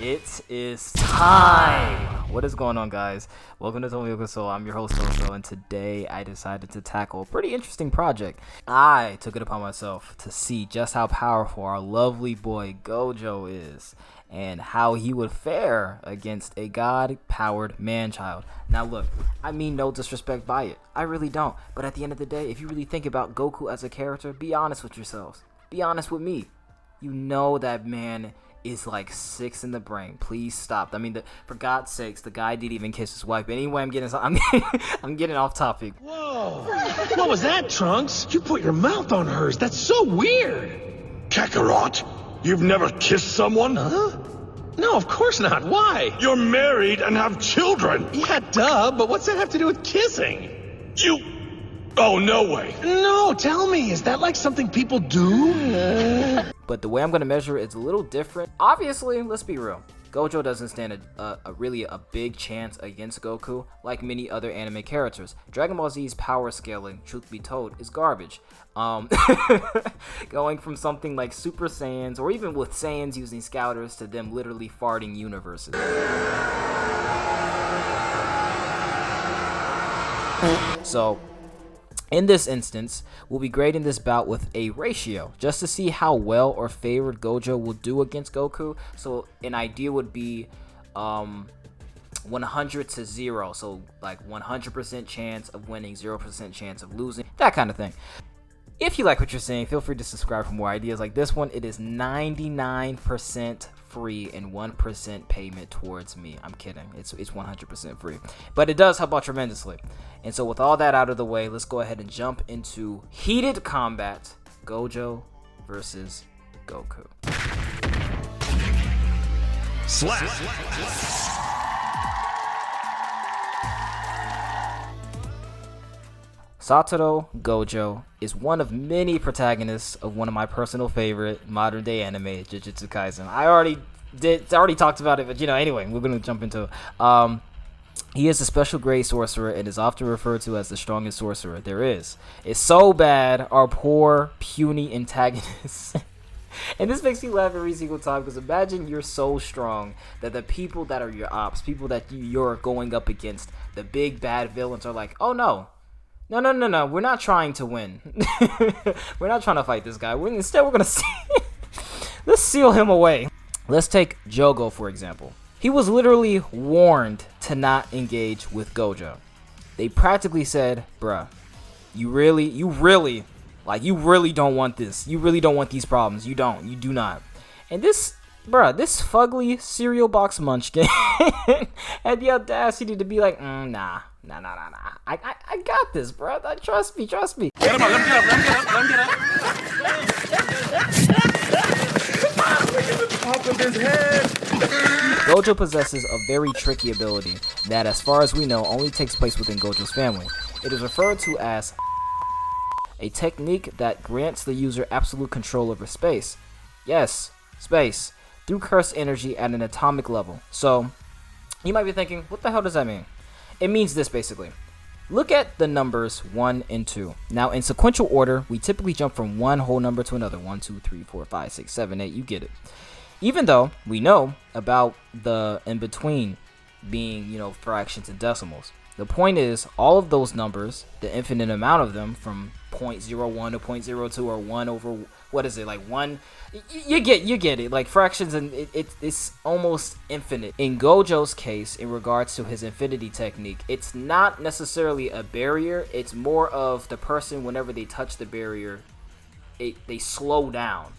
It is time! What is going on, guys? Welcome to ToSoReviews. I'm your host, Toso, and today I decided to tackle a pretty interesting project. I took it upon myself to see just how powerful our lovely boy Gojo is, and how he would fare against a god-powered man-child. Now look, I mean no disrespect by it. I really don't. But at the end of the day, if you really think about Goku as a character, be honest with yourselves. Be honest with me. You know that man is like 6 in the brain. Please stop. I mean, for God's sakes, the guy didn't even kiss his wife. But anyway, I'm getting off topic. Whoa! What was that, Trunks? You put your mouth on hers. That's so weird. Kakarot, you've never kissed someone? Huh? No, of course not. Why? You're married and have children. Yeah, duh. But what's that have to do with kissing? Oh, no way. No, tell me. Is that like something people do? But the way I'm going to measure it is a little different. Obviously, let's be real. Gojo doesn't stand really a big chance against Goku like many other anime characters. Dragon Ball Z's power scaling, truth be told, is garbage. Going from something like Super Saiyans, or even with Saiyans using Scouters, to them literally farting universes. So, in this instance, we'll be grading this bout with a ratio, just to see how well or favored Gojo will do against Goku. So an idea would be 100 to 0, so like 100% chance of winning, 0% chance of losing, that kind of thing. If you like what you're seeing, feel free to subscribe for more ideas like this one. It is 99% free and 1% payment towards me. I'm kidding. It's 100% free. But it does help out tremendously. And so with all that out of the way, let's go ahead and jump into heated combat. Gojo versus Goku. Slap. Satoru Gojo is one of many protagonists of one of my personal favorite modern day anime, Jujutsu Kaisen. I already talked about it, but anyway, we're gonna jump into it. He is a special grade sorcerer and is often referred to as the strongest sorcerer there is. It's so bad, our poor, puny antagonists. And this makes me laugh every single time, because imagine you're so strong that the people that are your ops, people that you're going up against, the big bad villains, are like, oh no, we're not trying to win. We're not trying to fight this guy. Instead, we're gonna let's seal him away. Let's take Jogo, for example. He was literally warned to not engage with Gojo. They practically said, bruh, you really don't want this. You really don't want these problems. You do not. And this fugly cereal box munchkin had the audacity to be like, nah. I got this, bro. Trust me. Get him up, let him get up. Look at the top of his head. Gojo possesses a very tricky ability that, as far as we know, only takes place within Gojo's family. It is referred to as a technique that grants the user absolute control over space. Yes, space. Through cursed energy at an atomic level. So, you might be thinking, what the hell does that mean? It means this, basically. Look at the numbers 1 and 2. Now, in sequential order, we typically jump from one whole number to another. 1, 2, 3, 4, 5, 6, 7, 8. You get it. Even though we know about the in-between being, fractions and decimals. The point is, all of those numbers, the infinite amount of them, from 0.01 to 0.02 or 1 over, what is it, like 1? You get it, like fractions, and it's almost infinite. In Gojo's case, in regards to his infinity technique, it's not necessarily a barrier, it's more of the person, whenever they touch the barrier, they slow down.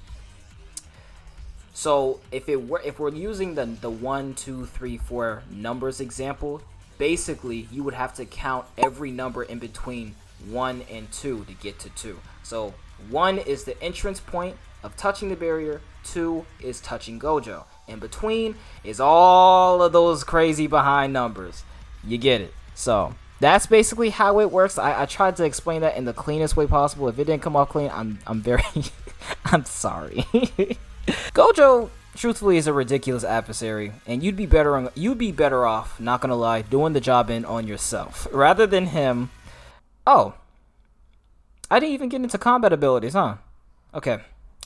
So if we're using the 1, 2, 3, 4 numbers example, basically you would have to count every number in between 1 and 2 to get to 2. So 1 is the entrance point of touching the barrier, 2 is touching Gojo. In between is all of those crazy behind numbers. You get it. So that's basically how it works. I tried to explain that in the cleanest way possible. If it didn't come off clean, I'm very I'm sorry. Gojo, truthfully, is a ridiculous adversary, and you'd be better off, not gonna lie, doing the job on yourself rather than him. Oh, I didn't even get into combat abilities, huh? Okay,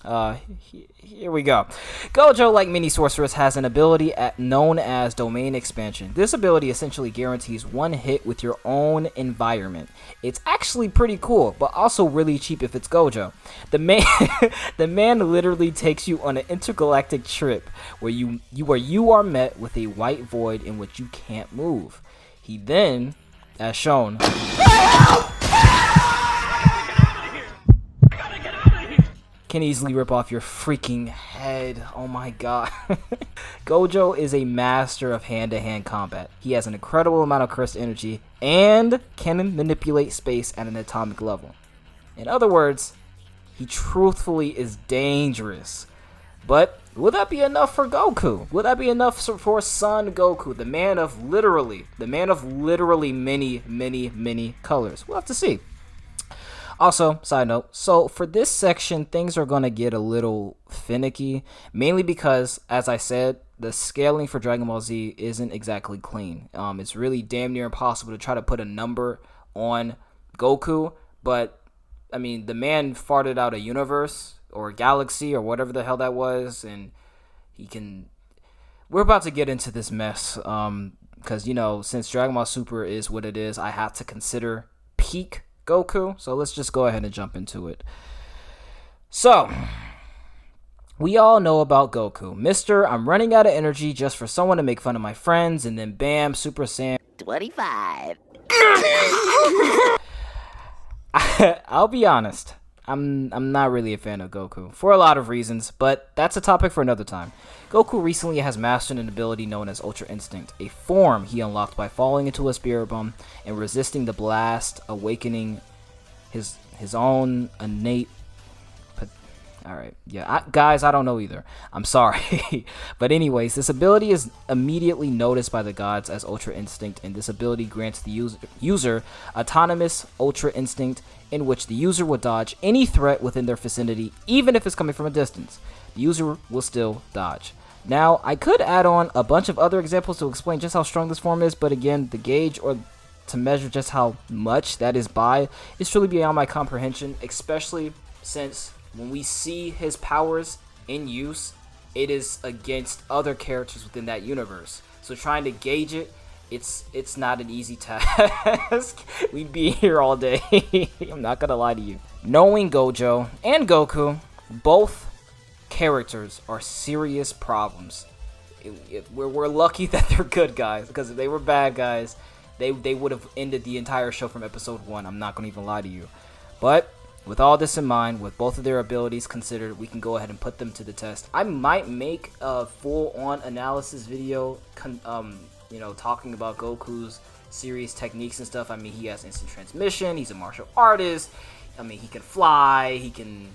Here we go. Gojo, like many sorcerers, has an ability known as domain expansion. This ability essentially guarantees one hit with your own environment. It's actually pretty cool, but also really cheap if it's Gojo. The man literally takes you on an intergalactic trip where you are met with a white void in which you can't move. He then, as shown, can easily rip off your freaking head. Oh my god. Gojo is a master of hand-to-hand combat. He has an incredible amount of cursed energy and can manipulate space at an atomic level. In other words, he truthfully is dangerous. But will that be enough for Goku? Will that be enough for Son Goku, the man of literally many, many, many colors? We'll have to see. Also, side note, so for this section, things are going to get a little finicky, mainly because, as I said, the scaling for Dragon Ball Z isn't exactly clean. It's really damn near impossible to try to put a number on Goku, but, I mean, the man farted out a universe, or a galaxy, or whatever the hell that was, and he can... We're about to get into this mess, because, you know, since Dragon Ball Super is what it is, I have to consider peak Goku, so let's just go ahead and jump into it. So, we all know about Goku. I'm running out of energy just for someone to make fun of my friends, and then bam, Super Saiyan 25. I'll be honest, I'm not really a fan of Goku, for a lot of reasons, but that's a topic for another time. Goku recently has mastered an ability known as Ultra Instinct, a form he unlocked by falling into a spirit bomb and resisting the blast, awakening his own innate... Alright, yeah, guys, I don't know either. I'm sorry. But anyways, this ability is immediately noticed by the gods as Ultra Instinct, and this ability grants the user autonomous Ultra Instinct, in which the user will dodge any threat within their vicinity, even if it's coming from a distance. The user will still dodge. Now, I could add on a bunch of other examples to explain just how strong this form is, but again, the gauge or to measure just how much that is by is truly beyond my comprehension, especially since when we see his powers in use, it is against other characters within that universe. So trying to gauge it, it's not an easy task. We'd be here all day. I'm not gonna lie to you. Knowing Gojo and Goku, both characters are serious problems. We're lucky that they're good guys, because if they were bad guys, they would have ended the entire show from episode 1. I'm not gonna even lie to you. But with all this in mind, with both of their abilities considered, we can go ahead and put them to the test. I might make a full-on analysis video, you know, talking about Goku's series techniques and stuff. I mean, he has instant transmission, he's a martial artist, I mean, he can fly, he can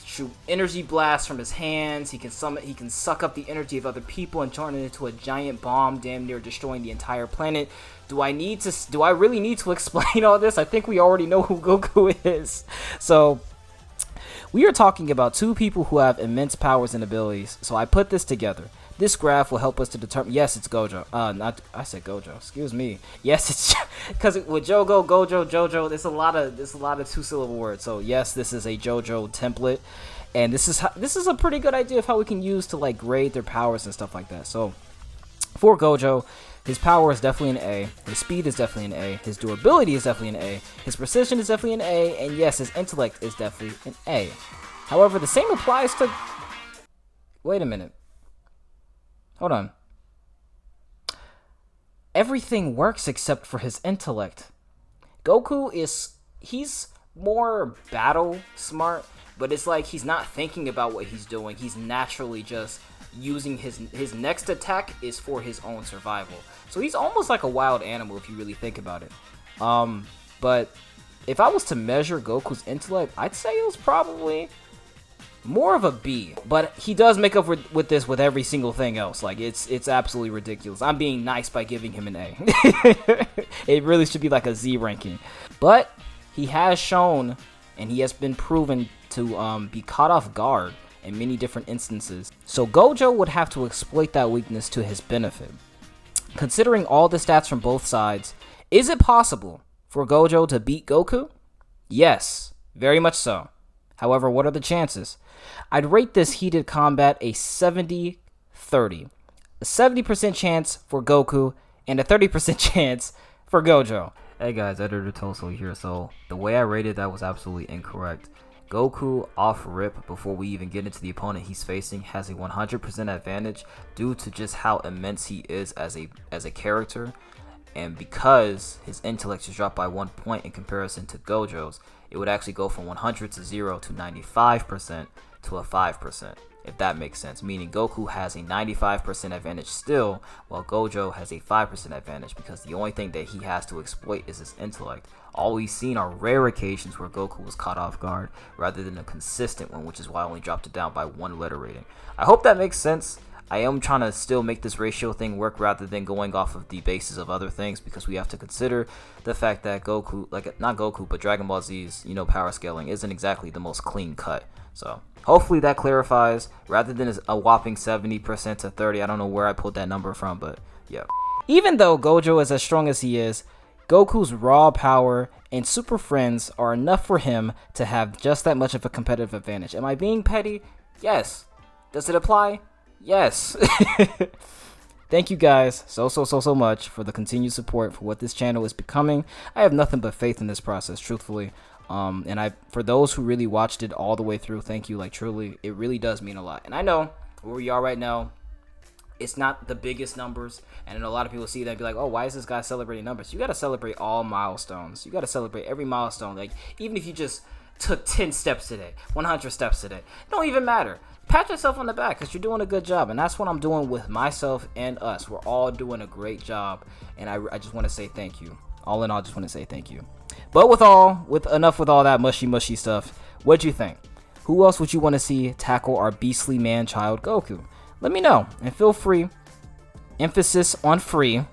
shoot energy blasts from his hands, he can suck up the energy of other people and turn it into a giant bomb, damn near destroying the entire planet. Do I really need to explain all this? I think we already know who Goku is. So, we are talking about two people who have immense powers and abilities. So I put this together. This graph will help us to determine. Yes, it's Gojo. I said Gojo. Excuse me. Yes, it's because with Jogo, Gojo, Jojo, there's a lot of two-syllable words. So yes, this is a Jojo template, and this is a pretty good idea of how we can use to like grade their powers and stuff like that. So for Gojo, his power is definitely an A, his speed is definitely an A, his durability is definitely an A, his precision is definitely an A, and yes, his intellect is definitely an A. However, the same applies to... Wait a minute. Hold on. Everything works except for his intellect. Goku he's more battle smart, but it's like he's not thinking about what he's doing. He's naturally just using his next attack is for his own survival. So he's almost like a wild animal if you really think about it. But if I was to measure Goku's intellect, I'd say it was probably more of a B, but he does make up with this with every single thing else. Like, it's absolutely ridiculous. I'm being nice by giving him an A. It really should be like a Z ranking. But he has shown, and he has been proven to be caught off guard in many different instances. So Gojo would have to exploit that weakness to his benefit. Considering all the stats from both sides, is it possible for Gojo to beat Goku? Yes, very much so. However, what are the chances? I'd rate this heated combat a 70-30. A 70% chance for Goku and a 30% chance for Gojo. Hey guys, Editor Toso here. So the way I rated that was absolutely incorrect. Goku off rip, before we even get into the opponent he's facing, has a 100% advantage due to just how immense he is as a character, and because his intellect is dropped by 1 point in comparison to Gojo's, it would actually go from 100 to 0 to 95% to a 5%, if that makes sense. Meaning Goku has a 95% advantage still, while Gojo has a 5% advantage, because the only thing that he has to exploit is his intellect. All we've seen are rare occasions where Goku was caught off guard, rather than a consistent one, which is why I only dropped it down by 1 letter rating. I hope that makes sense. I am trying to still make this ratio thing work rather than going off of the basis of other things, because we have to consider the fact that Goku, like not Goku, but Dragon Ball Z's, power scaling isn't exactly the most clean cut. So hopefully that clarifies, rather than a whopping 70% to 30. I don't know where I pulled that number from, but yeah. Even though Gojo is as strong as he is, Goku's raw power and super friends are enough for him to have just that much of a competitive advantage. Am I being petty? Yes. Does it apply? Yes. Thank you guys so much for the continued support for what this channel is becoming. I have nothing but faith in this process, truthfully. And for those who really watched it all the way through, thank you. Like, truly, it really does mean a lot. And I know where we are right now, it's not the biggest numbers, and a lot of people see that and be like, oh, why is this guy celebrating numbers? You got to celebrate all milestones. You got to celebrate every milestone. Like, even if you just took 10 steps today, 100 steps today, it don't even matter. Pat yourself on the back, because you're doing a good job, and that's what I'm doing with myself and us. We're all doing a great job, and I just want to say thank you. All in all, I just want to say thank you. But enough with all that mushy stuff, what'd you think? Who else would you want to see tackle our beastly man-child Goku? Let me know, and feel free, emphasis on free,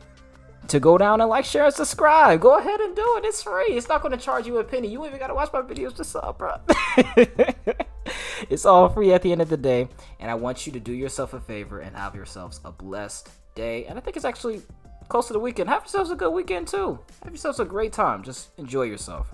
to go down and like, share, and subscribe. Go ahead and do it. It's free. It's not going to charge you a penny. You even got to watch my videos to sub, bro. It's all free at the end of the day, and I want you to do yourself a favor and have yourselves a blessed day. And I think it's actually close to the weekend. Have yourselves a good weekend too. Have yourselves a great time. Just enjoy yourself.